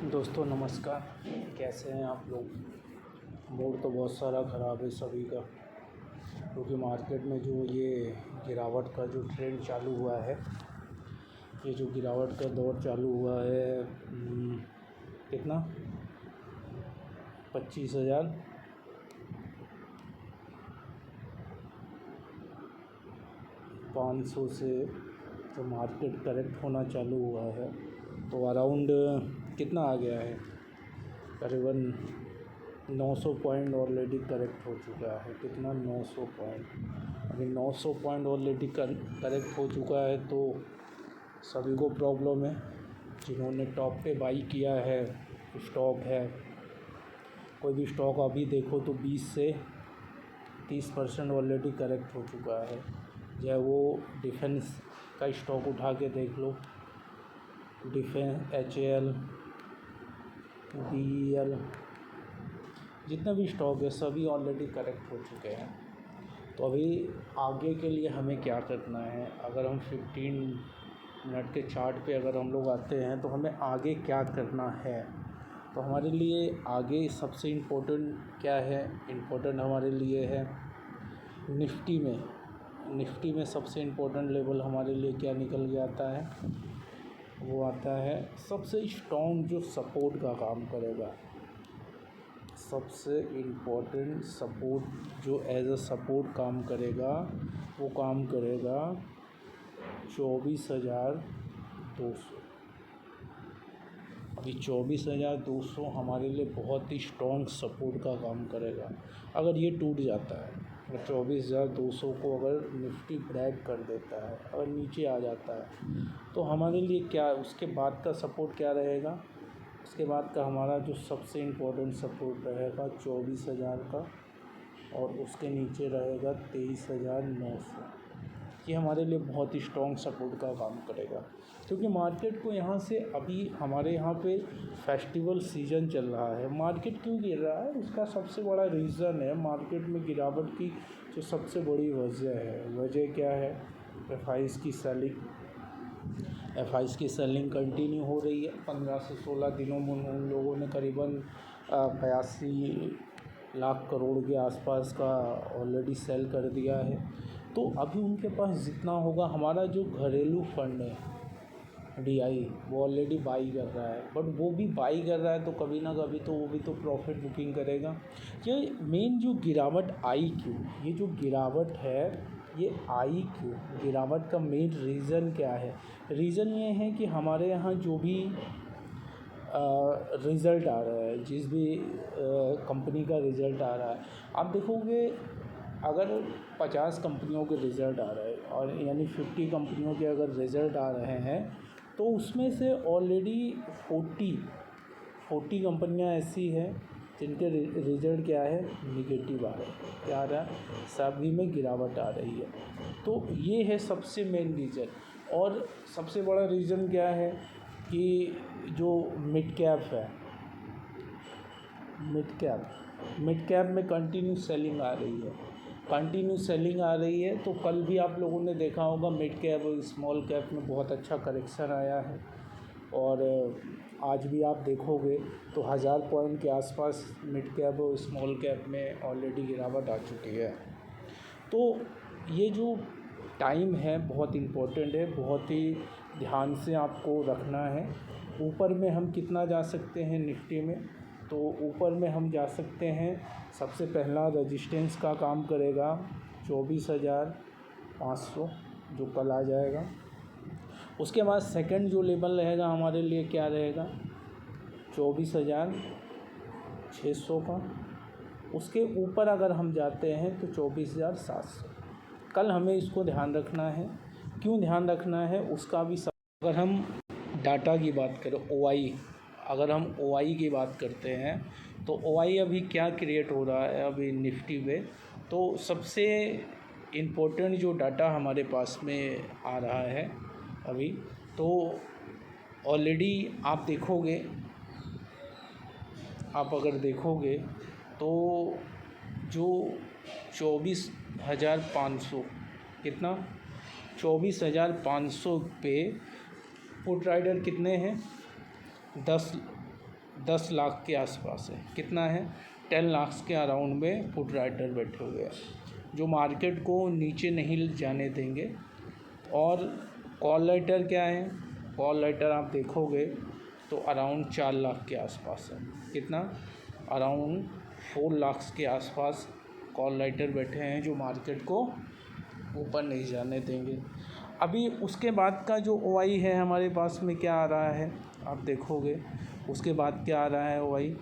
दोस्तों नमस्कार। कैसे हैं आप लोग। मूड तो बहुत सारा ख़राब है सभी का, क्योंकि मार्केट में जो ये गिरावट का जो ट्रेंड चालू हुआ है, ये जो गिरावट का दौर चालू हुआ है, कितना 25,500 से जो मार्केट करेक्ट होना चालू हुआ है, तो अराउंड कितना आ गया है, करीबन 900 पॉइंट ऑलरेडी करेक्ट हो चुका है। कितना 900 पॉइंट, अभी 900 पॉइंट ऑलरेडी करेक्ट हो चुका है। तो सभी को प्रॉब्लम है। जिन्होंने टॉप पे बाई किया है, स्टॉक है, कोई भी स्टॉक अभी देखो तो 20 से 30% ऑलरेडी करेक्ट हो चुका है। चाहे वो डिफेंस का स्टॉक उठा के देख लो, डिफेंस, HAL, BEL, जितने भी स्टॉक है सभी ऑलरेडी करेक्ट हो चुके हैं। तो अभी आगे के लिए हमें क्या करना है, अगर हम 15 मिनट के चार्ट पे अगर हम लोग आते हैं तो हमें आगे क्या करना है। तो हमारे लिए आगे सबसे इम्पोर्टेंट क्या है, इम्पोर्टेंट हमारे लिए है निफ्टी में सबसे इम्पोर्टेंट लेवल हमारे लिए क्या निकल के आता है, वो आता है सबसे स्ट्रॉन्ग जो सपोर्ट का काम करेगा। सबसे इम्पोर्टेंट सपोर्ट जो एज अ सपोर्ट काम करेगा, वो काम करेगा 24,200। अभी 24,200 हमारे लिए बहुत ही स्ट्रॉन्ग सपोर्ट का काम करेगा। अगर ये टूट जाता है, अगर 24,200 को अगर निफ्टी ब्रेक कर देता है, अगर नीचे आ जाता है, तो हमारे लिए क्या, उसके बाद का सपोर्ट क्या रहेगा। उसके बाद का हमारा जो सबसे इम्पोर्टेंट सपोर्ट रहेगा 24,000 का, और उसके नीचे रहेगा 23,900। ये हमारे लिए बहुत ही स्ट्रॉन्ग सपोर्ट का काम करेगा, क्योंकि मार्केट को यहाँ से अभी हमारे यहाँ पे फेस्टिवल सीज़न चल रहा है। मार्केट क्यों गिर रहा है, उसका सबसे बड़ा रीज़न है मार्केट में गिरावट की जो सबसे बड़ी वजह क्या है, एफ की सेलिंग कंटिन्यू हो रही है। 15 से 16 दिनों में उन लोगों ने करीबन 85 लाख करोड़ के आसपास का ऑलरेडी सेल कर दिया है। तो अभी उनके पास जितना होगा, हमारा जो घरेलू फंड है DI, वो ऑलरेडी बाई कर रहा है, बट वो भी बाई कर रहा है तो कभी ना कभी तो वो भी तो प्रॉफिट बुकिंग करेगा। ये मेन जो गिरावट आई क्यों, ये जो गिरावट है ये आई क्यों, गिरावट का मेन रीज़न क्या है। रीज़न ये है कि हमारे यहाँ जो भी रिज़ल्ट आ रहा है, जिस भी कंपनी का रिज़ल्ट आ रहा है, आप देखोगे अगर 50 कंपनियों के रिज़ल्ट आ रहे हैं, और यानी 50 कंपनियों के अगर रिज़ल्ट आ रहे हैं, तो उसमें से ऑलरेडी 40 कंपनियां ऐसी हैं जिनके रिज़ल्ट क्या है, निगेटिव आ रहा है, क्या आ रहा है, सभी में गिरावट आ रही है। तो ये है सबसे मेन रीज़न। और सबसे बड़ा रीज़न क्या है कि जो मिड कैप है, मिड कैप में कंटिन्यू सेलिंग आ रही है। तो कल भी आप लोगों ने देखा होगा मिड कैप और स्मॉल कैप में बहुत अच्छा करेक्शन आया है, और आज भी आप देखोगे तो 1000 पॉइंट के आसपास मिड कैप और स्मॉल कैप में ऑलरेडी गिरावट आ चुकी है। तो ये जो टाइम है बहुत इम्पोर्टेंट है, बहुत ही ध्यान से आपको रखना है। ऊपर में हम कितना जा सकते हैं निफ्टी में, तो ऊपर में हम जा सकते हैं, सबसे पहला रेजिस्टेंस का काम करेगा 24,500 जो कल आ जाएगा। उसके बाद सेकंड जो लेवल रहेगा हमारे लिए क्या रहेगा, 24,600 का। उसके ऊपर अगर हम जाते हैं तो 24,700। कल हमें इसको ध्यान रखना है। क्यों ध्यान रखना है उसका भी अगर हम डाटा की बात करें, अगर हम OI की बात करते हैं, तो OI अभी क्या क्रिएट हो रहा है अभी निफ्टी में, तो सबसे इम्पोर्टेंट जो डाटा हमारे पास में आ रहा है अभी, तो ऑलरेडी आप अगर देखोगे तो जो 24,500, कितना 24,500 पे पुट राइडर कितने हैं, 10 लाख के आसपास है। कितना है? 10 लाख के अराउंड में पुट राइटर बैठे हुए हैं जो मार्केट को नीचे नहीं जाने देंगे। और कॉल राइटर क्या है? कॉल राइटर आप देखोगे तो अराउंड 4 लाख के आसपास है। कितना? अराउंड 4 लाख के आसपास कॉल राइटर बैठे हैं जो मार्केट को ऊपर नहीं जाने देंगे। अभी उसके बाद का जो OI है हमारे पास में क्या आ रहा है आप देखोगे, उसके बाद क्या आ रहा है OI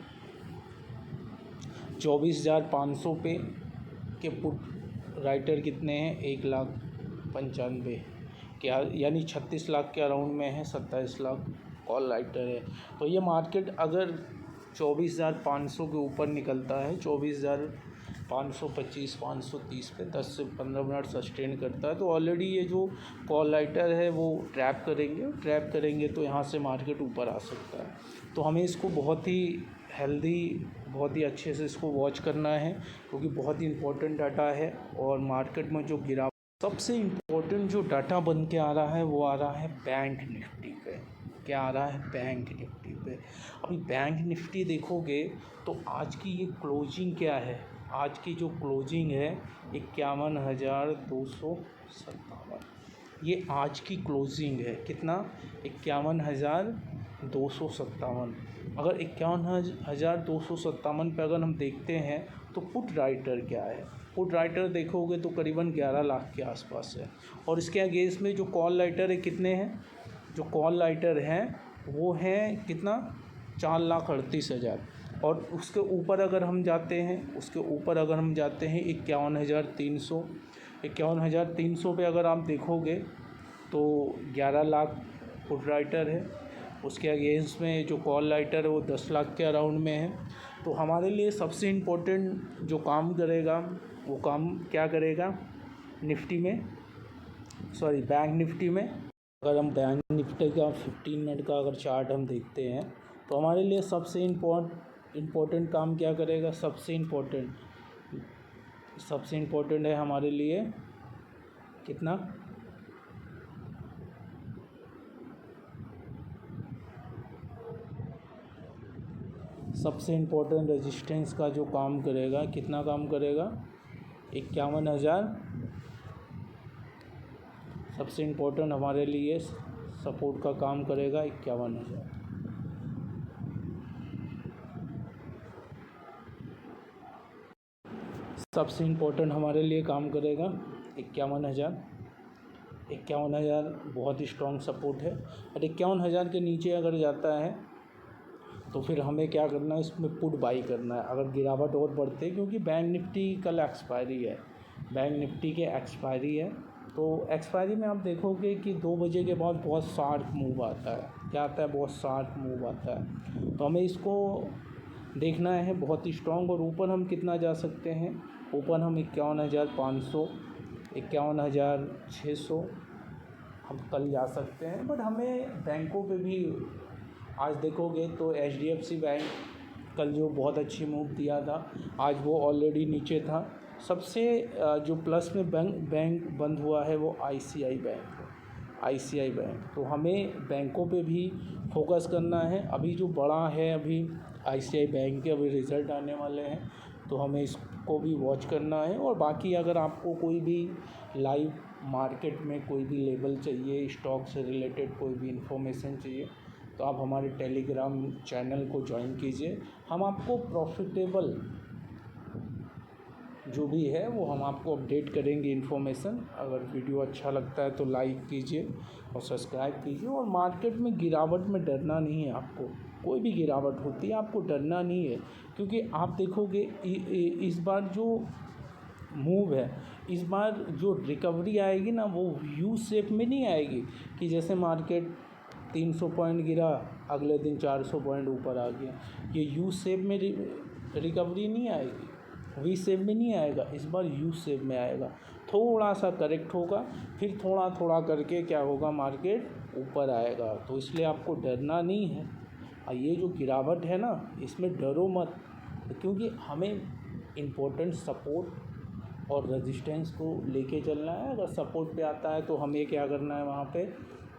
24,500 पे के पुट राइटर कितने हैं? 1,95,000 क्या, यानी 36 लाख के अराउंड में है। 27 लाख कॉल राइटर है। तो ये मार्केट अगर 24,500 के ऊपर निकलता है, 24,525 530 पे 10 से 15 मिनट सस्टेन करता है, तो ऑलरेडी ये जो कॉल राइटर है वो ट्रैप करेंगे तो यहाँ से मार्केट ऊपर आ सकता है। तो हमें इसको बहुत ही हेल्दी, बहुत ही अच्छे से इसको वॉच करना है क्योंकि बहुत ही इम्पोर्टेंट डाटा है। और मार्केट में जो गिरा, सबसे इम्पोर्टेंट जो डाटा बन के आ रहा है वो आ रहा है बैंक निफ्टी पे। क्या आ रहा है? बैंक निफ्टी पे। अभी बैंक निफ्टी देखोगे तो आज की ये क्लोजिंग क्या है? आज की जो क्लोजिंग है 51,257, ये आज की क्लोजिंग है। कितना? 51,257। अगर 51,257 पे अगर हम देखते हैं तो पुट राइटर क्या है? पुट राइटर देखोगे तो करीबन 11 लाख के आसपास है। और इसके अगेंस्ट में जो कॉल राइटर है कितने हैं? जो कॉल राइटर हैं वो हैं कितना? 4,38,000। और उसके ऊपर अगर हम जाते हैं 51,300, 51,300 पे अगर आप देखोगे तो 11 लाख पुट राइटर है। उसके अगेंस्ट में जो कॉल राइटर है वो 10 लाख के अराउंड में है। तो हमारे लिए सबसे इम्पोर्टेंट जो काम करेगा वो काम क्या करेगा निफ्टी में, बैंक निफ्टी में। अगर हम बैंक निफ्टी का 15 मिनट का अगर चार्ट हम देखते हैं तो हमारे लिए सबसे इम्पोर्टेंट काम क्या करेगा? सबसे इम्पोर्टेंट है हमारे लिए कितना? सबसे इम्पोर्टेंट रेजिस्टेंस का जो काम करेगा, कितना काम करेगा? 51,000। सबसे इम्पोर्टेंट हमारे लिए सपोर्ट का काम करेगा 51,000। सबसे इम्पोर्टेंट हमारे लिए काम करेगा 51,000। 51,000 बहुत ही स्ट्रॉन्ग सपोर्ट है। और 51,000 के नीचे अगर जाता है तो फिर हमें क्या करना है? इसमें पुट बाई करना है। अगर गिरावट और बढ़ते, क्योंकि बैंक निफ्टी कल एक्सपायरी है, बैंक निफ्टी के एक्सपायरी है, तो एक्सपायरी में आप देखोगे कि 2 बजे के बाद बहुत शार्प मूव आता है। क्या आता है? बहुत शार्प मूव आता है। तो हमें इसको देखना है बहुत ही स्ट्रॉन्ग। और ऊपर हम कितना जा सकते हैं? ऊपर हम 51,500, 51,600 हम कल जा सकते हैं। बट हमें बैंकों पे भी आज देखोगे तो HDFC बैंक कल जो बहुत अच्छी मूव दिया था, आज वो ऑलरेडी नीचे था। सबसे जो प्लस में बैंक बंद हुआ है वो ICI बैंक। तो हमें बैंकों पे भी फोकस करना है। अभी जो बड़ा है, अभी ICI बैंक के अभी रिज़ल्ट आने वाले हैं, तो हमें इसको भी वॉच करना है। और बाकी अगर आपको कोई भी लाइव मार्केट में कोई भी लेवल चाहिए, स्टॉक से रिलेटेड कोई भी इन्फॉर्मेशन चाहिए, तो आप हमारे टेलीग्राम चैनल को ज्वाइन कीजिए। हम आपको प्रॉफिटेबल जो भी है वो हम आपको अपडेट करेंगे इन्फॉर्मेशन। अगर वीडियो अच्छा लगता है तो लाइक कीजिए और सब्सक्राइब कीजिए। और मार्केट में गिरावट में डरना नहीं है आपको। कोई भी गिरावट होती है आपको डरना नहीं है, क्योंकि आप देखोगे इस बार जो मूव है, इस बार जो रिकवरी आएगी ना वो यू शेप में नहीं आएगी कि जैसे मार्केट 300 पॉइंट गिरा, अगले दिन 400 पॉइंट ऊपर आ गया। ये यू शेप में रिकवरी नहीं आएगी, वी शेप में नहीं आएगा। इस बार यू शेप में आएगा। थोड़ा सा करेक्ट होगा, फिर थोड़ा थोड़ा करके क्या होगा, मार्केट ऊपर आएगा। तो इसलिए आपको डरना नहीं है। ये जो गिरावट है ना, इसमें डरो मत, क्योंकि हमें इम्पोर्टेंट सपोर्ट और रेजिस्टेंस को लेके चलना है। अगर सपोर्ट पे आता है तो हमें क्या करना है, वहाँ पे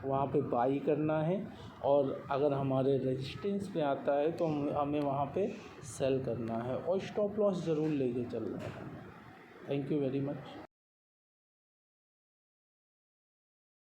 वहाँ पे बाई करना है, और अगर हमारे रेजिस्टेंस पे आता है तो हमें वहाँ पे सेल करना है, और स्टॉप लॉस ज़रूर लेके चलना है। Thank you very much.